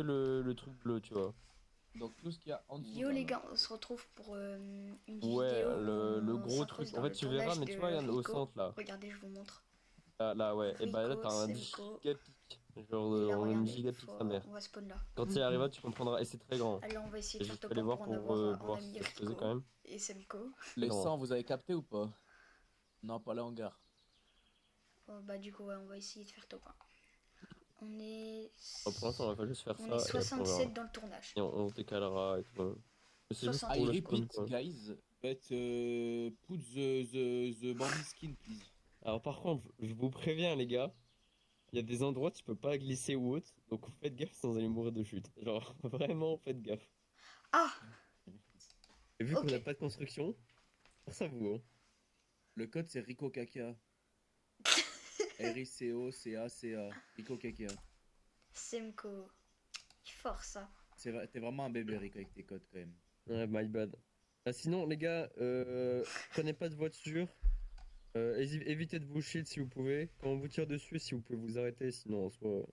que le truc bleu, tu vois. Donc tout ce qu'il y a en dessous Yo là, les là. gars, on se retrouve pour une Ouais, vidéo le où on gros s'incruste truc. dans En fait, le tu verras, tournage mais tu vois, il y de en a au Rico. centre là. Regardez, je vous montre. Là, ouais. Et bah là, Rico, t'as un Semco. gigapic. Genre, Et là, on a une regardez, gigapic sa mère. on va spawn là. Quand il arrivera, tu comprendras. Et c'est très grand. Allez, on va essayer Et de je faire suis top allé 1 voir pour en avoir pour en voir si ami ça se faisait quand Rico même. et Semco. Les Non. 100, vous avez capté ou pas? Non, pas les hangars. Bah du coup, ouais, on va essayer de faire top 1. On est... Bon, pour l'instant, on va juste faire On est ça et après on verra. 67 dans le tournage. Et on décalera et tout. Mais c'est juste I pour le 68. spawn, repeat, quoi. guys, but put the Bambi skin, please. Alors, par contre, je vous préviens, les gars. Il y a des endroits où tu peux pas glisser ou autre, donc faites gaffe sans aller mourir de chute. Genre, vraiment, faites gaffe. Ah, Et vu qu'on ok. n'a pas de construction, force à vous, hein. Le code c'est Rico Kaka. RICOCACA. Rico Kaka. Semco. Il est fort ça. T'es vraiment un bébé Rico avec tes codes quand même. Ouais, my bad. Sinon, les gars, prenez pas de voiture. Évitez de vous shield si vous pouvez. Quand on vous tire dessus, si vous pouvez vous arrêter, sinon en soi,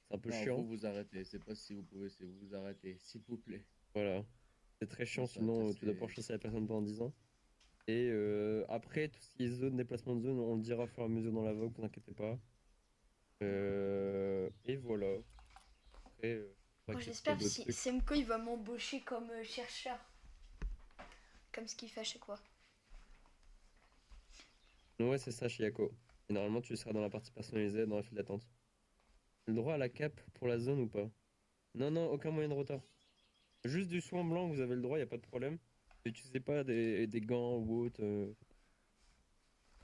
c'est un peu Non, chiant. vous vous arrêtez. C'est pas si vous pouvez, c'est vous vous arrêtez. S'il vous plaît. Voilà. C'est très chiant, Mais ça, sinon tu dois pas c'est... chasser la personne pendant 10 ans. Et après, tout ce qui est zone, déplacement de zone, on le dira au fur et à mesure dans la vogue, vous inquiétez pas. Et voilà. Après, Moi t'inquiète pas j'espère d'autres si trucs. Semco il va m'embaucher comme chercheur. Comme ce qu'il fait à chaque fois. Ouais, c'est ça, Chiako. Et normalement, tu seras dans la partie personnalisée, dans la file d'attente. Le droit à la cape pour la zone ou pas? Non, non, aucun moyen de retard. Juste du soin blanc, vous avez le droit, y a pas de problème. N'utilisez pas des gants ou autre.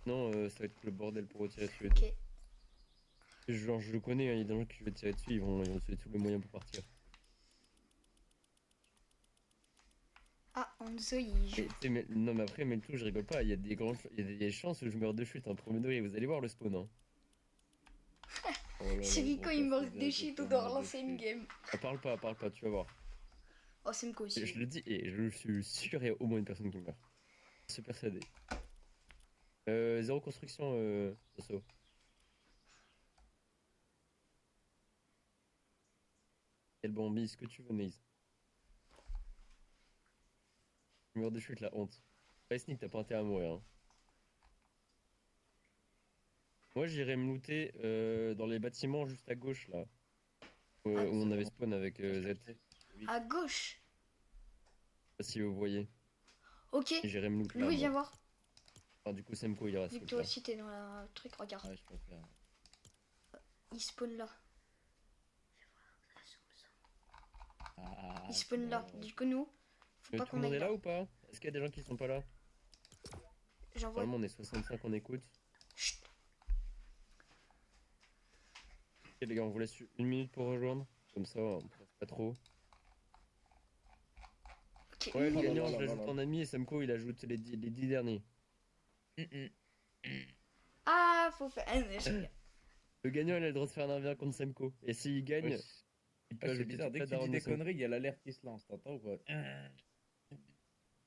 Non, ça va être le bordel pour retirer dessus et tout. Ok. Genre, je le connais, hein, il y a des gens qui veulent tirer dessus, ils vont utiliser tous les moyens pour partir. Ah, Enzo il Et, joue. tu sais, non, mais après, mais le tout, je rigole pas, il y a des chances que je meurs de chute, hein, premier degré, vous allez voir le spawn, hein. Oh là Si là, Rico gros il meurt casse-tête, des j'ai shit, on peur, doit mort de relancer une chute. game. Ah, parle pas, tu vas voir. Oh, Semco aussi. Je le dis, et je suis sûr, il y a au moins une personne qui meurt. Je suis persuadé. Zéro construction, Soso. Quel Bambi, ce que tu veux, Maze. Mur de chute, la honte. Ouais, Sneak, t'as pas intérêt à mourir, hein. Moi, j'irais me looter dans les bâtiments juste à gauche, là. Ah, Où C'est on avait vraiment spawn avec ça, je Z. captais. Oui. à gauche. Je sais pas si vous voyez. Ok. J'irais me loot là, Louis, moi. viens voir. Enfin, du coup, Semco, il reste Vu que loot toi là. aussi t'es dans la truc, regarde. Ouais, je préfère. Il spawn là. Ah, Il spawn là. bon. Du coup, nous, faut pas Tout le qu'on monde aille est là là. ou pas? Est-ce qu'il y a des gens qui sont pas là? J'envoie. Normalement, on est 65, on écoute. Chut. Ok, les gars, on vous laisse 1 minute pour rejoindre. Comme ça, on presse pas trop. Ok, Ouais, le une Oh là minute. gagnant, là je là là l'ajoute là. en ami et Semco, il ajoute les 10 derniers. Hum, hum. Ah, faut faire. Ah, mais je- Le gagnant, il a le droit de faire un 1v1 contre Semco. Et s'il gagne, Wesh. il peut Ouais, c'est ajouter bizarre, toute dès la que tu dis daronne de des Semco. conneries, il y a l'alerte qui se lance, t'entends ou pas?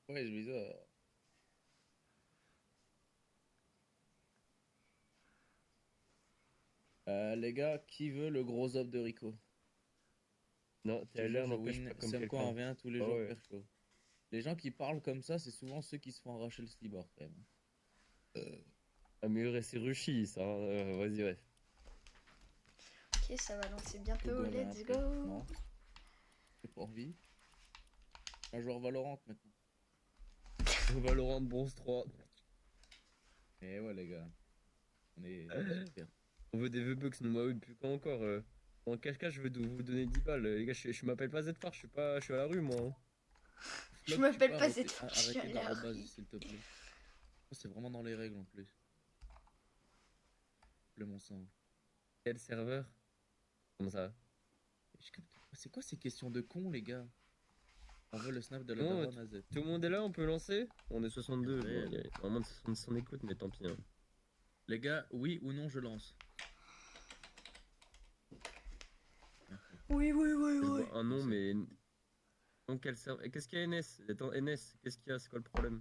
Ouais, c'est bizarre. Les gars, qui veut le gros œuf de Rico? Non, Je te t'es à jure, l'air je n'empêche pas win comme 5 en quelqu'un. 20 tous les Ah jours ouais. percho. Les gens qui parlent comme ça, c'est souvent ceux qui se font arracher le slibard quand même. Ah, mais c'est Rushi, ça, hein. Vas-y, ouais. Ok, ça va lancer bientôt. Google un Let's peu. go. Non, j'ai pas envie. Un joueur Valorant maintenant. Valorant Bronze 3. Et ouais, les gars, on est super. On veut des V-Bucks, nous, moi, oui, depuis quand encore en cache-cache, je veux vous donner 10 balles. Les gars, je m'appelle pas Zfar, je suis à la rue, moi, hein. Je Flop, tu peux m'appelle pas cette fois, je suis à arrêter la d'arrobase, rue. s'il te plaît. Oh, c'est vraiment dans les règles en plus. Le mon sang. Quel serveur? Comment ça? Je capte pas. C'est quoi ces questions de cons, les gars? On veut le snap de la Non, daronne à Z. tout le monde est là, on peut lancer? On est 62, Ouais. bon, il y a vraiment de son écoute, mais tant pis, hein. Les gars, oui ou non, je lance. Oui, oui, oui, Je oui. vois un nom, mais. Donc, quel serveur? Et qu'est-ce qu'il y a NS? Attends, NS, qu'est-ce qu'il y a? C'est quoi le problème?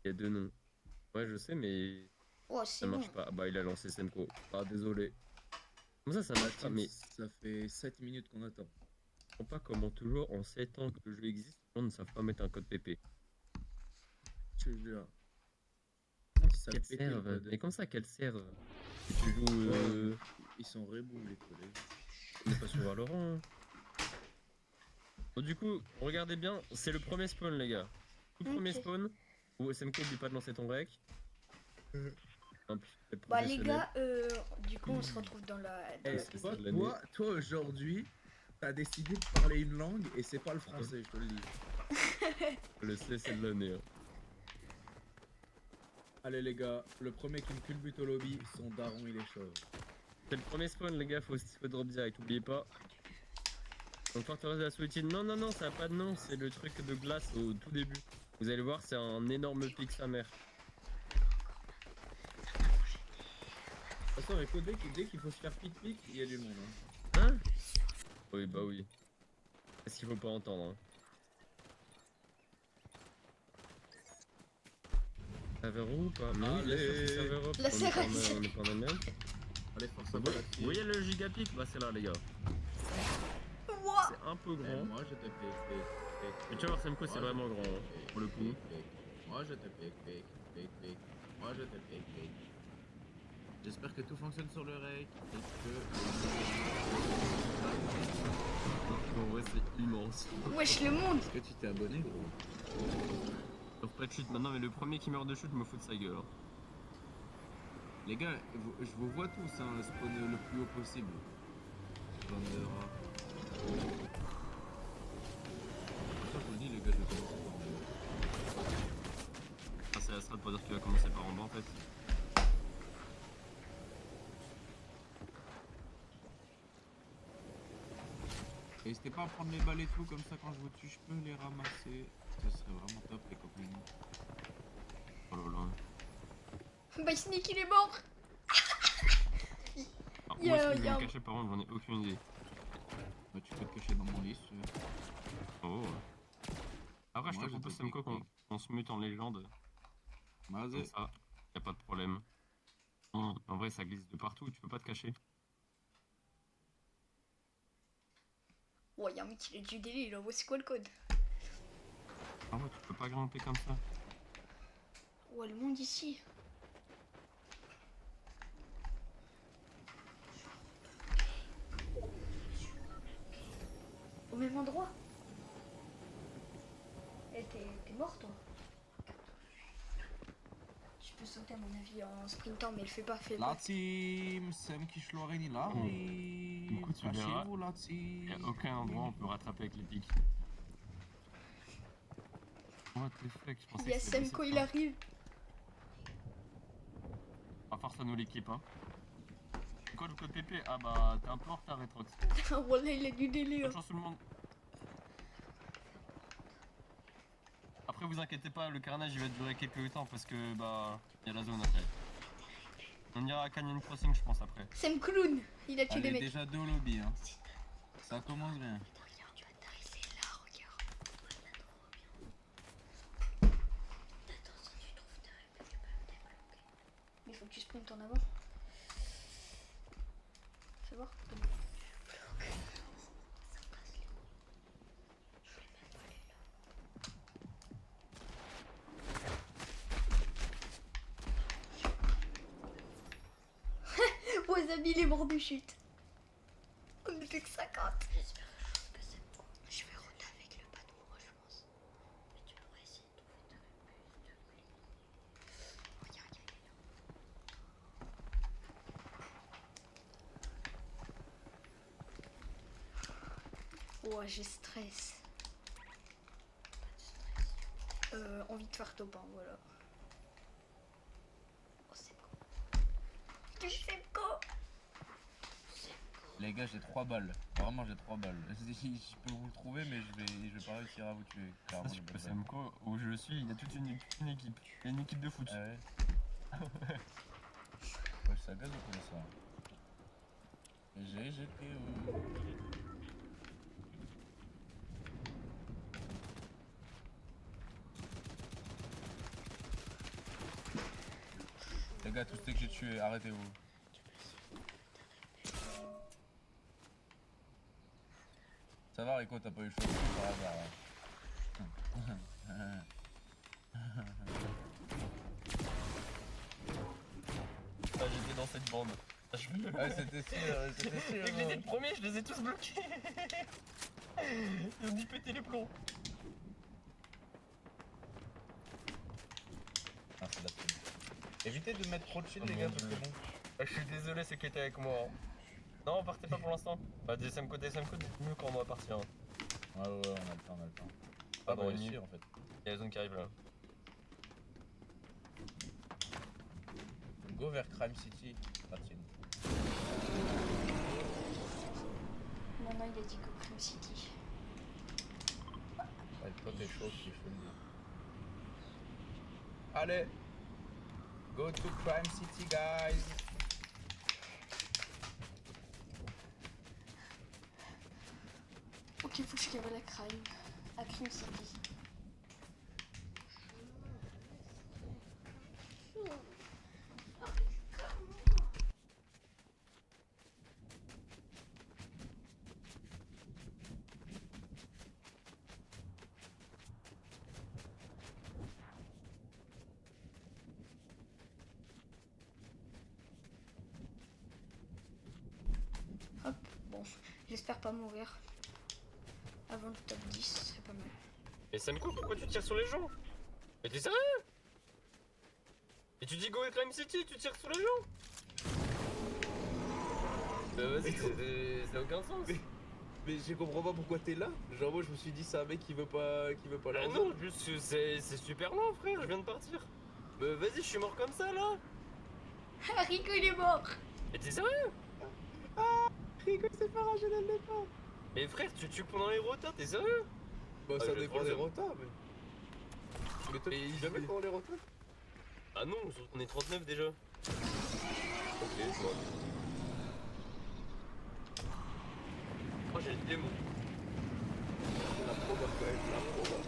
Il y a deux noms. Ouais, je sais, mais. Oh, Ça c'est bon. marche pas. Ah bah il a lancé Semco. Ah désolé. Comment ça marche pas? Mais Ça fait 7 minutes qu'on attend. je comprends pas comment toujours en 7 ans que le jeu existe, les gens ne savent pas mettre un code PP. Je te jure. Comment ils savent Quelle péter le serve? code? Mais comme ça, quelle serve? Si tu joues. Ouais, ils sont rebou les collègues. On n'est pas sur Valorant. Hein. Bon, du coup, regardez bien, c'est le premier spawn, les gars. Tout premier Ok. spawn. Ou SMK, oublie pas de lancer ton rec. Hop, c'est Bah, les professionnel. gars, du coup, on se retrouve dans la. Eh, c'est toi, ça de l'année. toi aujourd'hui, t'as décidé de parler une langue et c'est pas le français, je te le dis. Le CC de l'année. Hein. Allez les gars, le premier qui me culbute au lobby, son daron il est chauve. C'est le premier spawn, les gars, faut drop direct, oubliez pas. Donc, forteresse de la solitude. Non, non, non, ça a pas de nom, c'est le truc de glace au tout début. Vous allez voir, c'est un énorme pic sa mère. De toute façon, écoute, dès qu'il faut se faire pic-pic, il y a du monde. Hein? Oui, bah oui. Est-ce qu'il faut pas entendre? Hein. Serveur ou pas? Mais oui, bien sûr, c'est serveur up. La On est pas en- serveur. on est pas en Amérique. Allez, force à Vous voyez le gigapic? Bah c'est là, les gars. Ouah. C'est un peu grand. moi je te pique. Mais tu vas voir, Semco, c'est vraiment grand, hein, pour le coup. Moi je te pique. Moi je te pique. J'espère que tout fonctionne sur le rec et que. En vrai, c'est immense. Wesh, le monde. Est-ce que tu t'es abonné, gros? Sauf pas de chute maintenant, mais le premier qui meurt de chute me fout de sa gueule. Hein. Les gars, je vous vois tous, hein, spawn le plus haut possible. Bande de rats. Ça, je vous le dis, les gars, je vais commencer par en haut. Ah, c'est la strat pour dire qu'il va commencer par en bas en fait. N'hésitez pas à prendre les balles et tout, comme ça quand je vous tue, je peux les ramasser. Ce serait vraiment top, les copains. Oh là là. Bah, Sneak, il est mort. Alors, Yo, où est-ce que je vais yo. me cacher par contre, j'en ai aucune idée. Bah, tu peux te cacher dans mon lit, si tu veux. Oh. Après, je Moi, te je propose, te Semco, pique. qu'on se mute en légende. Vas-y. Comme ça, y a pas de problème. En vrai, ça glisse de partout, tu peux pas te cacher. Oh, y'a un mec qui a du délai, là. C'est quoi le code? Ah ouais, tu peux pas grimper comme ça. Oh, le monde ici. Au même endroit. Eh, t'es mort, toi. Je peux sauter, à mon avis, en sprintant, mais le fais pas, fais La pas. team, Sam qui Schlorini là. Du coup, tu verras. Cachez-vous, la team. Y a aucun endroit où on peut rattraper avec les pics. What the fuck, je pensais Il y a que c'était Sam quand possible, il ça. arrive. À force à nous l'équipe, hein. C'est quoi le code PP? Ah bah, t'es un peu en retard, Retrox. Voilà, il a du délai. Bonne chance tout le monde. Après, vous inquiétez pas, le carnage il va durer quelques temps parce que bah, y a la zone après. On ira à Canyon Crossing, je pense, après. Sam Clown, il a tué Elle des est mecs. déjà deux au lobby, hein. Ça commence bien. Regarde, tu atterrisser là, regarde. Attends, ça tu trouves terrible, tu peux me débloquer. Mais il faut que tu sprintes en avant. Fais voir. Vos amis, les morts de chute. On ne fait que 50. J'espère que c'est bon. Je vais rouler avec le panneau, moi, je pense. Mais tu pourrais essayer de trouver ta réponse de clé. Regarde, il est là. Oh, j'ai stress. Pas de stress. Envie de faire top 1, voilà. Oh, c'est beau. C'est beau. Les gars, j'ai 3 balles. Vraiment, j'ai 3 balles. Je peux vous le trouver, mais je vais pas réussir à vous tuer. Ça, Clairement, je j'ai peux pas de balles. Semco, où je suis, il y a toute une équipe. Il y a une équipe de foot. Ah ouais. Ouais, ça gaze ou quoi ça? J'ai GTO. Les gars, tous ceux que j'ai tués, arrêtez-vous. Ça va Rico, t'as pas eu chaud par hasard. Hein. Ah, j'étais dans cette bande. Ouais, c'était sûr, c'était sûr. Dès que j'étais le premier, je les ai tous bloqués. Ils ont dû péter les plombs. Ah, c'est la pub. Évitez de mettre trop de shield, Oh les mon gars, parce Dieu. que bon. Ah, je suis désolé, c'est qui était avec moi. Hein. Non, partez pas pour l'instant. Bah, DSM code, dites mieux quand on va partir. Hein. Ouais, on a le temps, on a le temps. Ah, Ah, dans bah, une si, minute. en fait. Il y a la zone qui arrive là. Go vers Crime City, Martin. Non, non, il a dit que Crime City. Ouais, toi, t'es chaud, je te le dis. Allez! Go to Crime City, guys! Ok, faut que je cavale à Crime City. Hop, bon, j'espère pas mourir avant le top 10, c'est pas mal. Mais Samko, pourquoi tu tires sur les gens? Mais t'es sérieux? Et tu dis go et Crime City, tu tires sur les gens? Vas-y, ça a aucun sens. Mais je comprends pas pourquoi t'es là. Genre moi je me suis dit c'est un mec qui veut pas Ah leur non, juste c'est super lent frère, je viens de partir. Mais vas-y, je suis mort comme ça là. Rico, il est mort. Mais t'es sérieux? Rico s'est fait rager dès le départ. Mais frère, tu tues pendant les rotas, t'es sérieux? Bah Ah, ça je dépend vais des trop retards mais. Mais toi Mais tu jamais pendant les retards? Ah non, on est 39 déjà. Ok, bon. Oh, j'ai le démon. La proba quand même, la proba.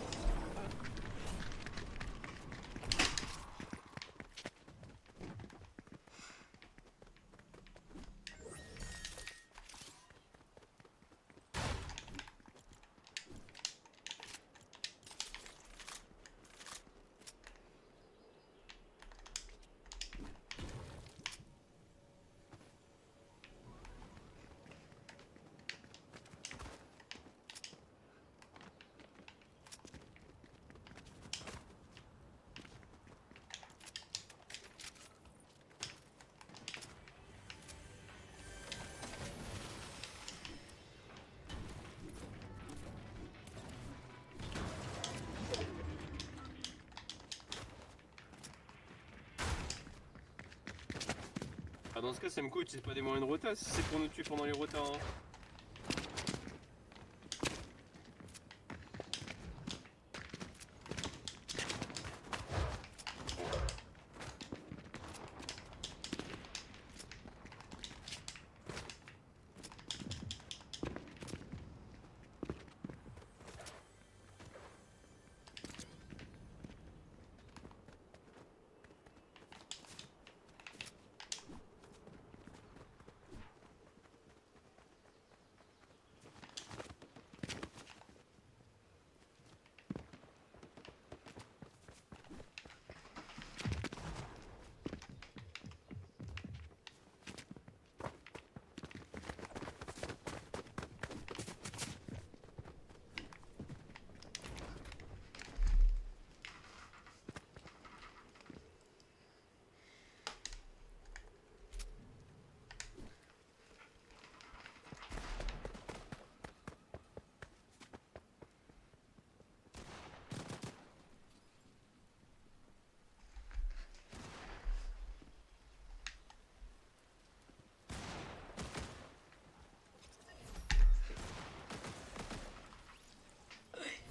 Ah dans ce cas, Semco utilise pas des moyens de rota si c'est pour nous tuer pendant les rotas. Hein.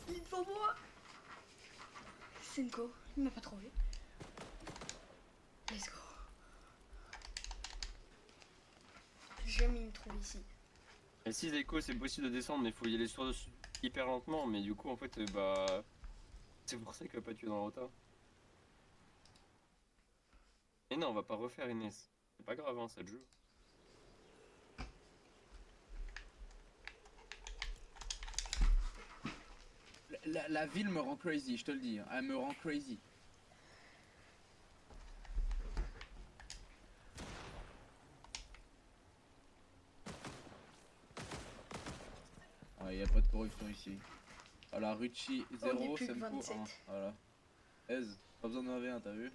Il est devant moi. Senko, il m'a pas trouvé. Let's go. Jamais il me trouve ici. Et si Zeko c'est possible de descendre mais il faut y aller hyper lentement mais du coup en fait bah c'est pour ça qu'il va pas tuer dans la rota. Mais non, on va pas refaire Inès. C'est pas grave, hein, ça te joue. La ville me rend crazy, je te le dis. Elle me rend crazy. Ah, y a pas de corruption ici. Voilà, Rucci On est 0, plus que Semco 1. 27. Voilà. Aise, pas besoin d'en avoir un, t'as vu?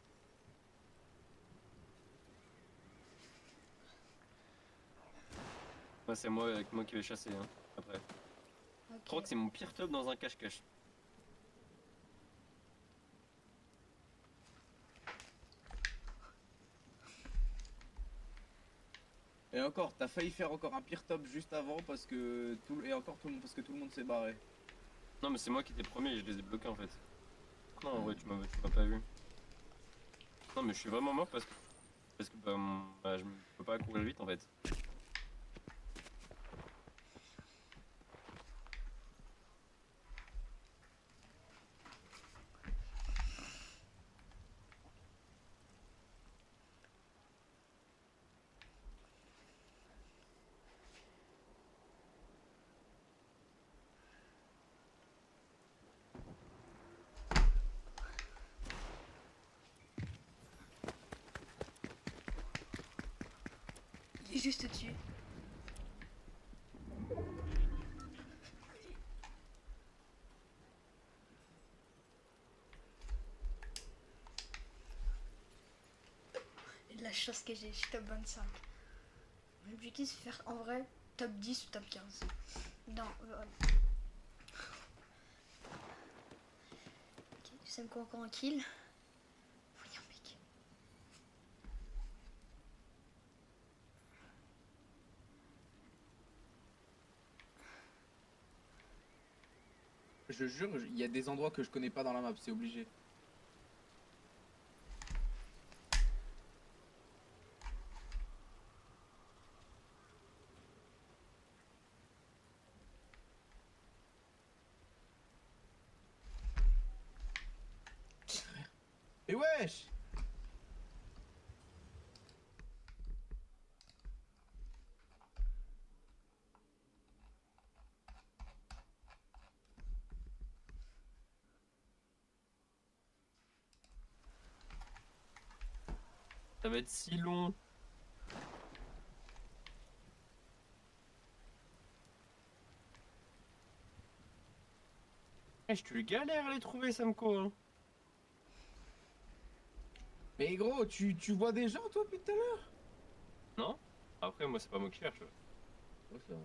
Ouais, c'est moi avec moi qui vais chasser, hein, après. Je crois Ok. que c'est mon pire top dans un cache-cache. Et encore, t'as failli faire encore un pire top juste avant parce que tout, et encore tout le monde, parce que tout le monde s'est barré. Non, mais c'est moi qui étais premier et je les ai bloqués en fait. Non, en vrai, tu m'as pas vu. Non, mais je suis vraiment mort parce que bah, je peux pas courir vite en fait. Il est juste dessus. Et de la chance que j'ai, je suis top 25. L'objectif c'est faire en vrai top 10 ou top 15. Non, ok, ça me court encore un kill. Faut dire mec. Je jure, il y a des endroits que je connais pas dans la map, c'est obligé. Et wesh! Ça va être si long. Eh, je te galère à les trouver, Samco. Hein. Mais gros, tu vois des gens toi depuis tout à l'heure? Non? Après, moi, c'est pas moi qui cherche. Ouais, c'est vrai.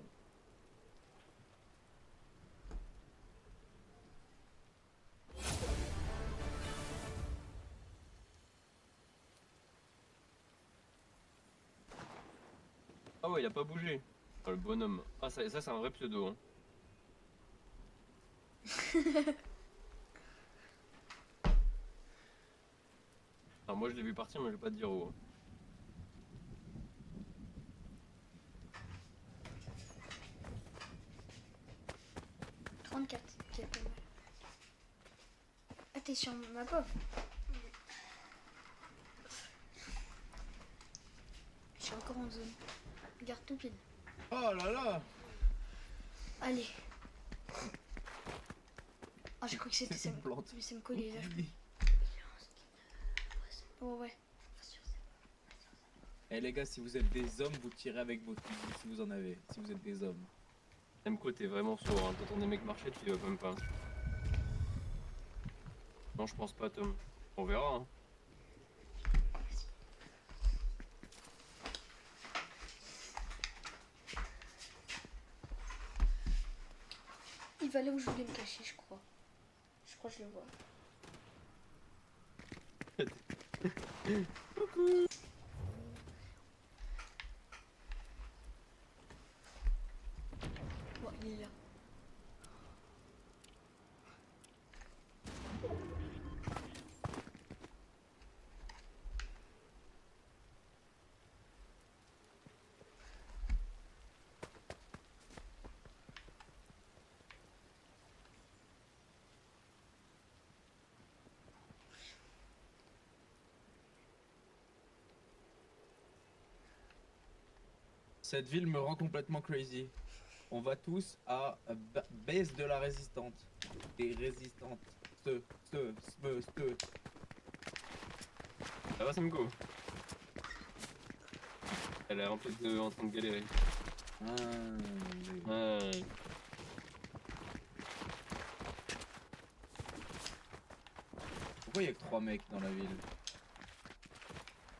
Ah ouais, il a pas bougé. Oh, le bonhomme. Ah, ça c'est un vrai pseudo. Hein. Alors, moi, je l'ai vu partir, mais je vais pas te dire où. Hein. 34, ok, pas mal. Ah, t'es sur ma pop. Je suis encore en zone. Regarde tout pile. Oh là là! Allez. Ah, je crois que c'était C'est une Semco. plante. Mais Semco, il est là, je Oui. Oh ouais. Eh les gars, si vous êtes des hommes, vous tirez avec vos fusils si vous en avez. Si vous êtes des hommes. Samco, t'es vraiment sourd. Hein. T'entends des mecs marcher, tu y vas même pas. Non, je pense pas, Tom. On verra. Hein. Il va là où je voulais me cacher, je crois. Je crois que je le vois. Bon, il est là. Cette ville me rend complètement crazy. On va tous à base de la résistante. Des résistantes. Ste. Ça va, Simco? Elle est en train de galérer. Ouais. Pourquoi il y a que 3 mecs dans la ville?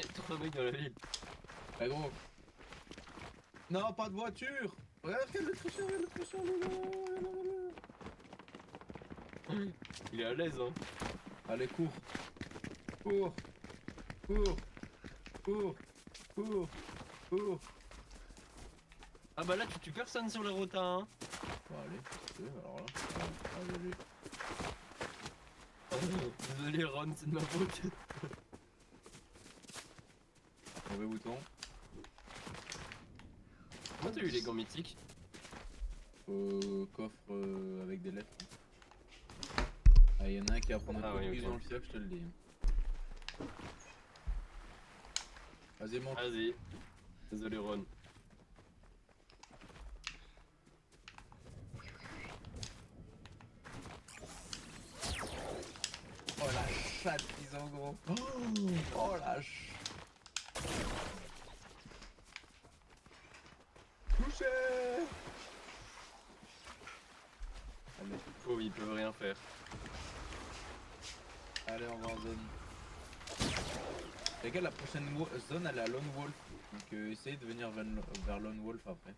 Il y a 3 mecs dans la ville. Ah gros. Non, pas de voiture. Regarde le tricheur, Il est à l'aise, hein. Allez, cours. Cours. Ah bah là, tu personnes sur la rota, hein. Bon, allez, alors là. Désolé, Ron, c'est de ma faute. Mauvais bouton. Comment t'as eu les gants mythiques? Coffre avec des lettres. Ah, y'en a un qui va prendre un coup de prise dans le fiac, je te le dis. Vas-y, monte. Vas-y. Désolé, Ron. Oh la chatte qu'ils ont gros. Oh la ch... Touché. Allez, Pauvre, ils peuvent rien faire. allez, on va en zone. Les gars, la prochaine zone elle est à Lone Wolf. Donc essayez de venir vers Lone Wolf après.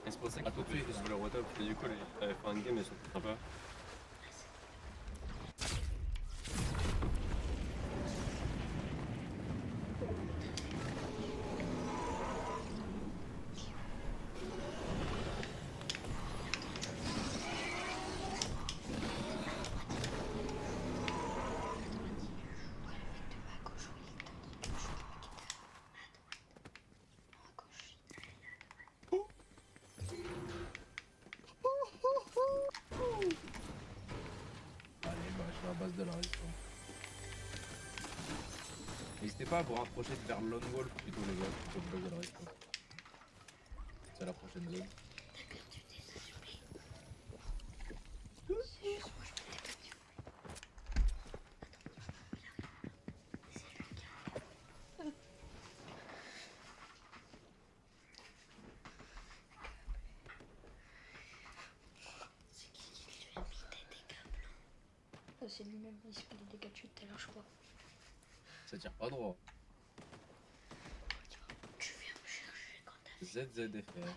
Et c'est pour ça qu'il Ah, faut tout de que tu suite, sur le rota, parce que du coup, les fin de game, elles sont sympas. Allez, bah je suis à la base de la résistance. N'hésitez pas à vous rapprocher vers Lone Wolf plutôt les gars, plutôt que base de la résistance. C'est la prochaine zone. C'est lui-même, il se fait des dégâts de chute tout à l'heure, je crois. Ça tire pas droit. Tu viens me chercher quand t'as... ZZFR.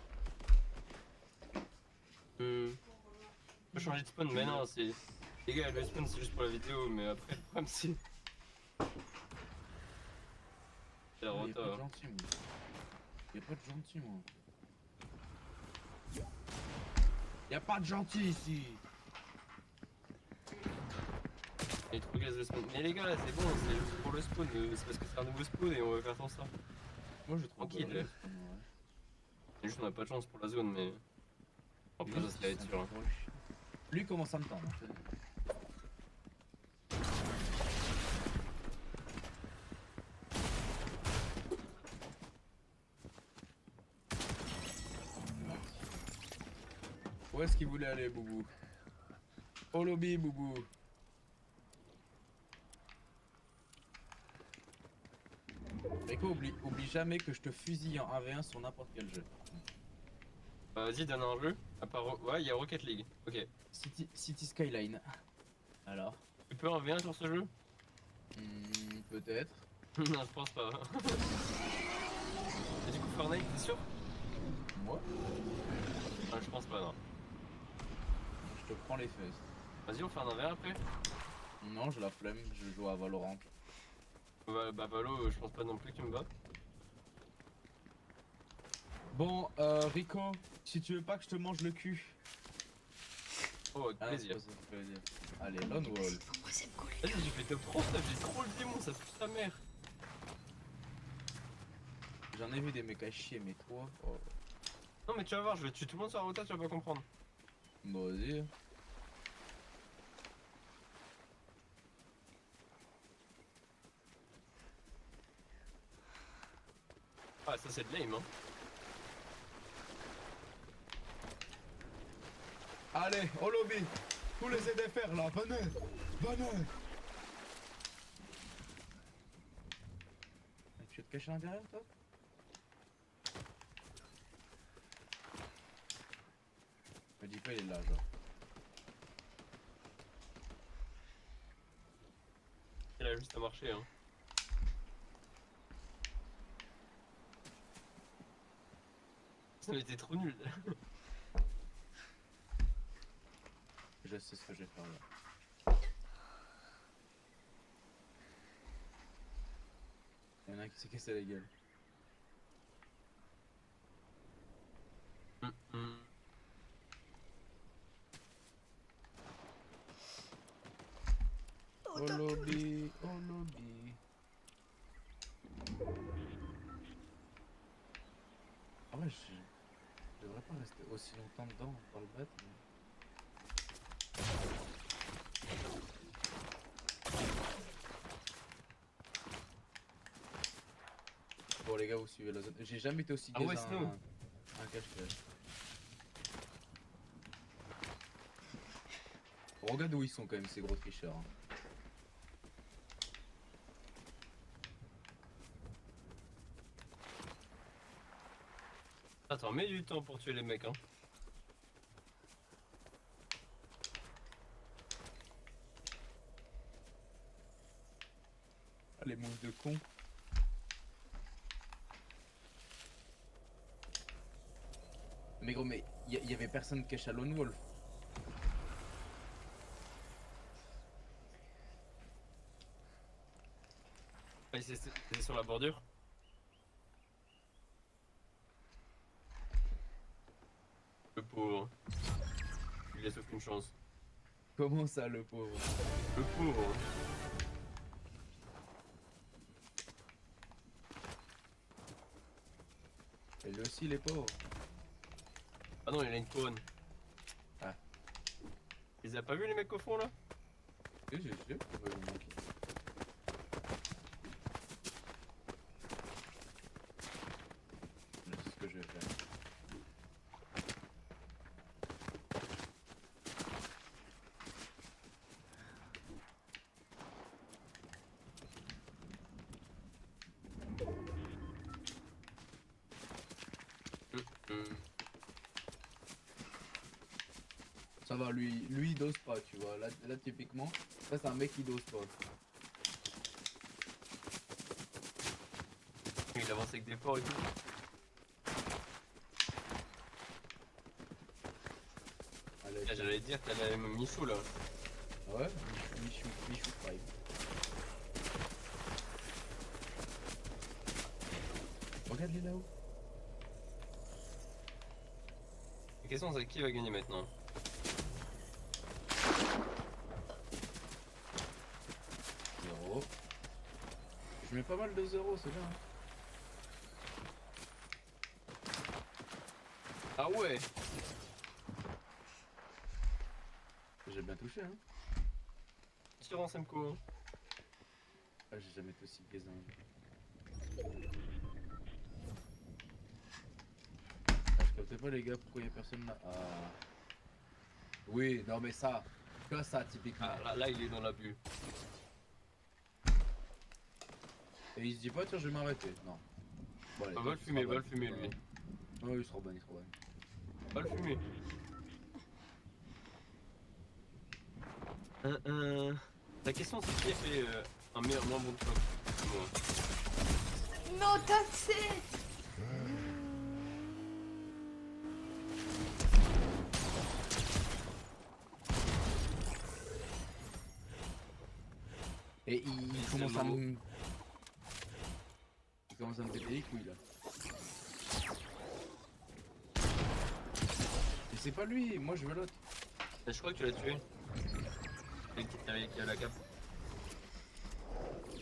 Faut changer de spawn, mais non, c'est. Les gars, le spawn c'est juste pour la vidéo, mais après, le problème c'est. C'est la Y'a rota. pas de hein. gentil moi. Y'a pas de gentil moi. Y'a pas de gentil ici. Il est trop gaz le spawn. Mais les gars, là, c'est bon, c'est juste pour le spawn, c'est parce que c'est un nouveau spawn et on va faire sans ça. Moi je trouve Tranquille. pas le C'est juste on a pas de chance pour la zone, mais. Après, ça se la sûr. Hein. Lui commence à me tendre. Où est-ce qu'il voulait aller, Boubou? Au lobby, Boubou. Rico, oublie jamais que je te fusille en 1v1 sur n'importe quel jeu. Vas-y, donne un jeu. À part. Ouais, il y a Rocket League. Ok. City Skyline. Alors Tu peux un V1 sur ce jeu? Peut-être. Non, je pense pas. Et du coup, Fortnite, t'es sûr? Moi Ah, je pense pas, non. Je te prends les fesses. Vas-y, on fait un V1 après? Non, j'ai la flemme, je joue à Valorant. Bah, Valo, je pense pas non plus que tu me bats. Bon, Rico, si tu veux pas que je te mange le cul. Oh, avec plaisir. c'est pas ça que je voulais dire. Allez, Lone Wolf. Pour moi, c'est me coller. Vas-y, j'ai fait top 3, ça j'ai trop le démon, ça pue sa mère. J'en ai vu des mecs à chier, mais toi. Oh. Non, mais tu vas voir, je vais tuer tout le monde sur la rota, tu vas pas comprendre. Bon, vas-y. Ah, ça c'est de lame, hein. Allez, au lobby. Tous les ZFR là, venez. Tu veux te cacher à l'intérieur toi? Me dis pas il est là genre. Il a juste à marcher, hein. Ça avait été trop nul. Je sais ce que je vais faire là. Il y en a un qui s'est cassé la gueule. Oh, Au t'as tout. lobby. Ah ouais, je devrais pas rester aussi longtemps dedans pour le battre. Mais... Bon les gars, vous suivez la zone. J'ai jamais été aussi Ah gaze ouais, à Snow. un cache-cache. Regarde où ils sont quand même ces gros tricheurs. Hein. Attends, mets du temps pour tuer les mecs, hein. Ah, les moves de con. Mais gros, mais y avait personne cache à Lone Wolf. Ah, c'est sur la bordure. Le pauvre. Il laisse aucune chance. Comment ça, le pauvre? Le pauvre. Et lui aussi, les pauvres. Ah non, il a une couronne. Ah. Tu les as pas vus les mecs au fond là? Oui, j'ai vu. Ouais, il manque. Je sais ce que je vais faire. Ça va, lui il dose pas, tu vois. Là typiquement, ça c'est un mec qui dose pas. Il avance avec des forts et tout. Allez, Ah, j'allais dire, t'as la même Michou là. ah ouais, Michou Prime. Regarde-les là-haut. La question c'est qui va gagner maintenant? Zéro. Je mets pas mal de zéros, c'est bien. Hein. Ah ouais. J'ai bien touché, hein. Tirant Semco. Ah, j'ai jamais été aussi gaze. Ah, je captais pas les gars, pourquoi y a personne là? Ah. Oui, non mais ça, que ça typiquement. Ah, là il est dans l'abus. Et il se dit pas tiens je vais m'arrêter. Non. Bon, allez, Ah, toi, va le tu fumer, seras va le ban. fumer lui. Non, il sera ban, il sera ban. Va le fumer. La question c'est qui a fait un meilleur moins bon top que moi. Non, that's it. Et il Mais commence c'est à le me... Il commence à me péter les couilles là. Mais c'est pas lui, moi je veux l'autre. Je crois que tu l'as tué. Et qui a la cape.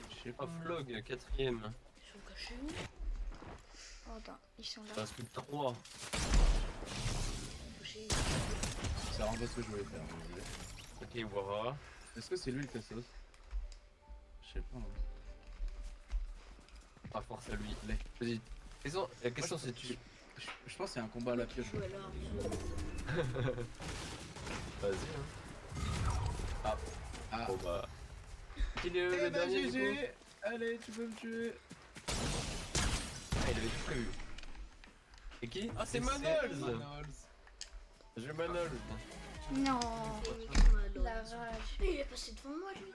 Je sais Oh, pas. Flog, quatrième. Ils sont cachés où? Oh, attends, ils sont Ça là. reste plus que 3. J'ai- Ça rend pas ce que je voulais faire. Mais... Ok, Wara. Est-ce que c'est lui le cassos? Je sais pas. Hein. Ah, force à lui. Vas-y, La question c'est Je pense que c'est un combat à la pioche. Ou alors, Vas-y, hein. Ah. Bon bah. Qui est le Eh ben dernier du coup? GG. Allez, tu peux me tuer. Ah, il avait tout prévu. Et qui? Ah, c'est Manols! Je Manols! non. La La rage. Mais il est passé devant moi, lui.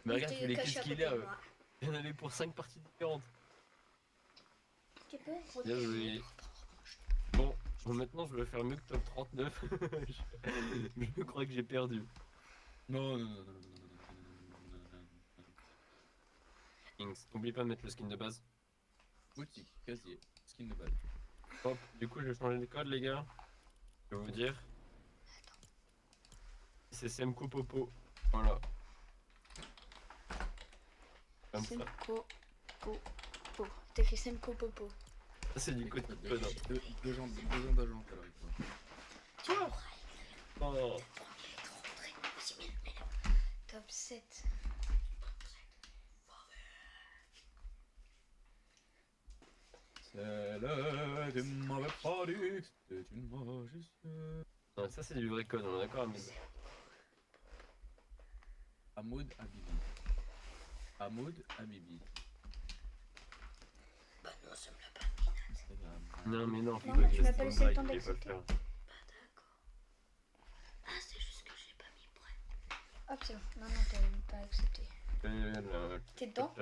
Mais regarde, Il tous les était kills caché à qu'il côté a, de moi. il y en avait pour 5 parties différentes. Tu peux Bien joué. Bon, maintenant je vais faire mieux que top 39. Je crois que j'ai perdu. Non. Kings, n'oublie pas de mettre le skin de base. Boutique, casier, skin de balle. Hop, du coup je vais changer les codes les gars. Je vais vous dire. C'est Semco Popo. Voilà. Comme ça. Semco Popo. T'as écrit Semco Popo. Ça c'est du code de code. Hein. Deux ans d'agent alors avec toi. Tu vois. Oh. Top 7. Celle qui m'avait pas dit que c'était une magicienne. Non, ça c'est du vrai code, on est d'accord Amid. Hamoud Habibi. Hamoud Habibi. Bah non, ça me l'a pas. Non mais non, Non, faut mais que tu m'as pas laissé le temps il fallait pas le d'accepter. faire. D'accord. Ah, c'est juste que j'ai pas mis prêt. Hop, c'est bon. Non, t'avais pas accepté. T'es dedans?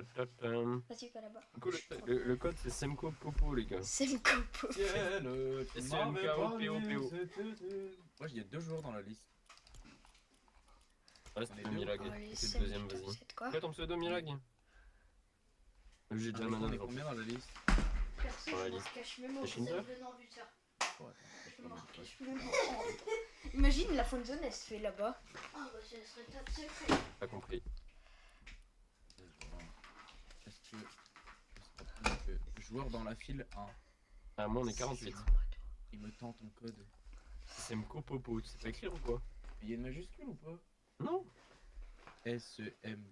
Vas-y, va là-bas. Du coup, le code c'est Semco Popo les gars. Semco Popo. Ciel, tu C'est m'avais MKO, pas PO. dit que c'était- Moi, il y a 2 joueurs dans la liste. Ouais, c'était Milag. Allez, C'est Sem, le deuxième, top vas-y. 7, quoi? Fais ton pseudo Milag. J'ai déjà On Manon. est combien dans la liste? Perso, Dans la je m'en liste. cache même au C'est Schindler venant du ça. Ouais, Je m'en cache même au Imagine la phone zone, elle se fait là-bas. Ah, bah, ça serait top secret. Pas compris. Est-ce que joueur dans la file 1, Ah, moi on est 48. il me tend ton code. Semco Popo, tu sais pas écrire ou quoi? Il y a une majuscule ou pas? Non. S-E-M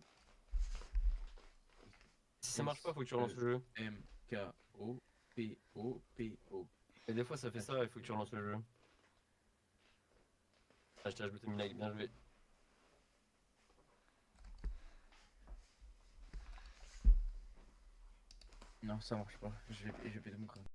Si ça marche pas, faut que tu relances le jeu. M-K-O-P-O-P-O. Et des fois ça fait ça, il faut que tu relances le jeu. Ah, je t'ai ajouté Milag, bien joué. Non, ça marche pas. Je vais péter mon crâne.